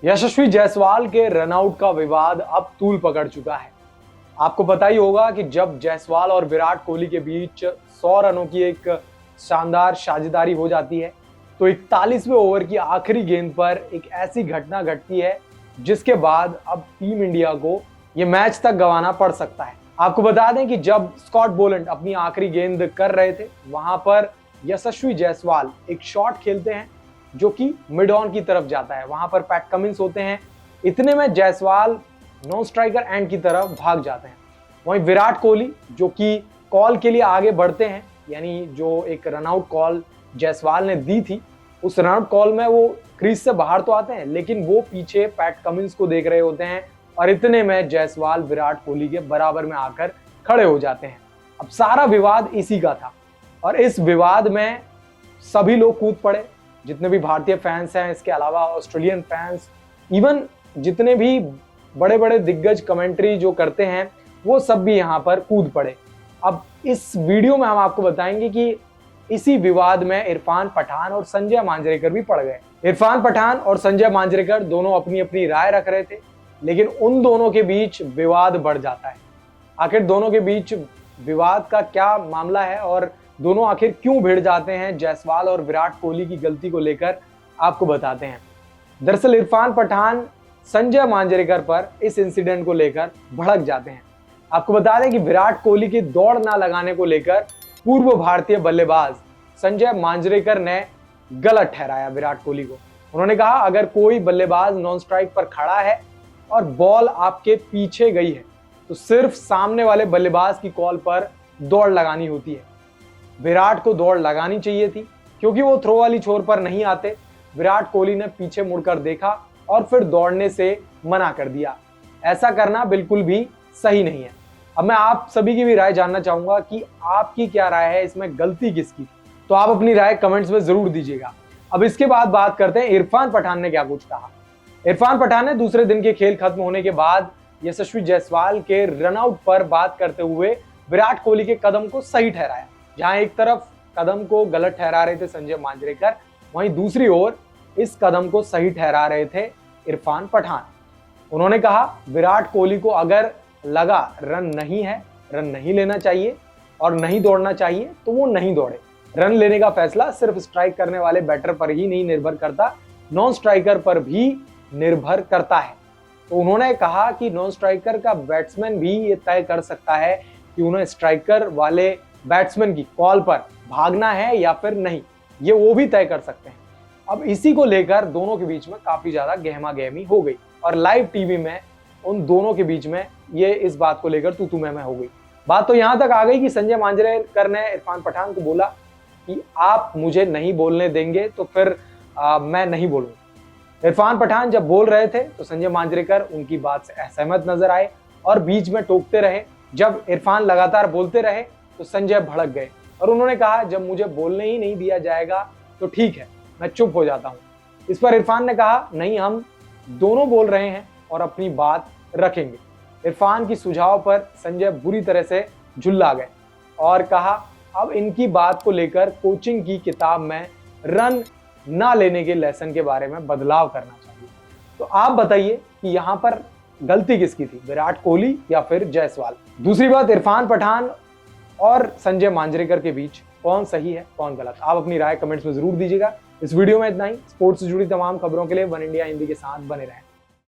यशस्वी जायसवाल के रनआउट का विवाद अब तूल पकड़ चुका है। आपको पता ही होगा कि जब जायसवाल और विराट कोहली के बीच 100 रनों की एक शानदार साझेदारी हो जाती है तो 41वें ओवर की आखिरी गेंद पर एक ऐसी घटना घटती है जिसके बाद अब टीम इंडिया को यह मैच तक गंवाना पड़ सकता है। आपको बता दें कि जब स्कॉट बोलैंड अपनी आखिरी गेंद कर रहे थे वहां पर यशस्वी जायसवाल एक शॉट खेलते हैं जो कि मिड ऑन की तरफ जाता है। वहां पर पैट कमिंस होते हैं। इतने में जायसवाल नॉन स्ट्राइकर एंड की तरफ भाग जाते हैं। वहीं विराट कोहली जो कि कॉल के लिए आगे बढ़ते हैं, यानी जो एक रनआउट कॉल जायसवाल ने दी थी उस रनआउट कॉल में वो क्रीज से बाहर तो आते हैं लेकिन वो पीछे पैट कमिंस को देख रहे होते हैं और इतने में जायसवाल विराट कोहली के बराबर में आकर खड़े हो जाते हैं। अब सारा विवाद इसी का था और इस विवाद में सभी लोग कूद पड़े, जितने भी भारतीय फैंस हैं, इसके अलावा ऑस्ट्रेलियन फैंस, इवन जितने भी बड़े बड़े दिग्गज कमेंट्री जो करते हैं वो सब भी यहाँ पर कूद पड़े। अब इस वीडियो में हम आपको बताएंगे कि इसी विवाद में इरफान पठान और संजय मांजरेकर भी पड़ गए। इरफान पठान और संजय मांजरेकर दोनों अपनी अपनी राय रख रहे थे लेकिन उन दोनों के बीच विवाद बढ़ जाता है। आखिर दोनों के बीच विवाद का क्या मामला है और दोनों आखिर क्यों भिड़ जाते हैं जायसवाल और विराट कोहली की गलती को लेकर आपको बताते हैं। दरअसल इरफान पठान संजय मांजरेकर पर इस इंसिडेंट को लेकर भड़क जाते हैं। आपको बता दें कि विराट कोहली की दौड़ ना लगाने को लेकर पूर्व भारतीय बल्लेबाज संजय मांजरेकर ने गलत ठहराया विराट कोहली को। उन्होंने कहा अगर कोई बल्लेबाज नॉन स्ट्राइक पर खड़ा है और बॉल आपके पीछे गई है तो सिर्फ सामने वाले बल्लेबाज की कॉल पर दौड़ लगानी होती है। विराट को दौड़ लगानी चाहिए थी क्योंकि वो थ्रो वाली छोर पर नहीं आते। विराट कोहली ने पीछे मुड़कर देखा और फिर दौड़ने से मना कर दिया। ऐसा करना बिल्कुल भी सही नहीं है। अब मैं आप सभी की भी राय जानना चाहूंगा कि आपकी क्या राय है, इसमें गलती किसकी? तो आप अपनी राय कमेंट्स में जरूर दीजिएगा। अब इसके बाद बात करते हैं इरफान पठान ने क्या कुछ कहा। इरफान पठान ने दूसरे दिन के खेल खत्म होने के बाद यशस्वी जायसवाल के रनआउट पर बात करते हुए विराट कोहली के कदम को सही ठहराया। जहां एक तरफ कदम को गलत ठहरा रहे थे संजय मांजरेकर, वहीं दूसरी ओर इस कदम को सही ठहरा रहे थे इरफान पठान। उन्होंने कहा विराट कोहली को अगर लगा रन नहीं है, रन नहीं लेना चाहिए और नहीं दौड़ना चाहिए तो वो नहीं दौड़े। रन लेने का फैसला सिर्फ स्ट्राइक करने वाले बैटर पर ही नहीं निर्भर करता, नॉन स्ट्राइकर पर भी निर्भर करता है। तो उन्होंने कहा कि नॉन स्ट्राइकर का बैट्समैन भी ये तय कर सकता है कि उन्हें स्ट्राइकर वाले बैट्समैन की कॉल पर भागना है या फिर नहीं, ये वो भी तय कर सकते हैं। अब इसी को लेकर दोनों के बीच में काफी ज्यादा गहमा गहमी हो गई और लाइव टीवी में उन दोनों के बीच में ये इस बात को लेकर तू मैं हो गई। बात तो यहां तक आ गई कि संजय मांजरेकर ने इरफान पठान को बोला कि आप मुझे नहीं बोलने देंगे तो फिर मैं नहीं बोलूंगा। इरफान पठान जब बोल रहे थे तो संजय मांजरेकर उनकी बात से असहमत नजर आए और बीच में टोकते रहे। जब इरफान लगातार बोलते रहे तो संजय भड़क गए और उन्होंने कहा जब मुझे बोलने ही नहीं दिया जाएगा तो ठीक है, मैं चुप हो जाता हूं। इस पर इरफान ने कहा नहीं, हम दोनों बोल रहे हैं और अपनी बात रखेंगे। इरफान की सुझाव पर संजय बुरी तरह से झुल्ला गए और कहा अब इनकी बात को लेकर कोचिंग की किताब में रन ना लेने के लेसन के बारे में बदलाव करना चाहिए। तो आप बताइए कि यहाँ पर गलती किसकी थी, विराट कोहली या फिर जायसवाल? दूसरी बात, इरफान पठान और संजय मांजरेकर के बीच कौन सही है कौन गलत? आप अपनी राय कमेंट्स में जरूर दीजिएगा। इस वीडियो में इतना ही। स्पोर्ट्स से जुड़ी तमाम खबरों के लिए वन इंडिया हिंदी के साथ बने रहें।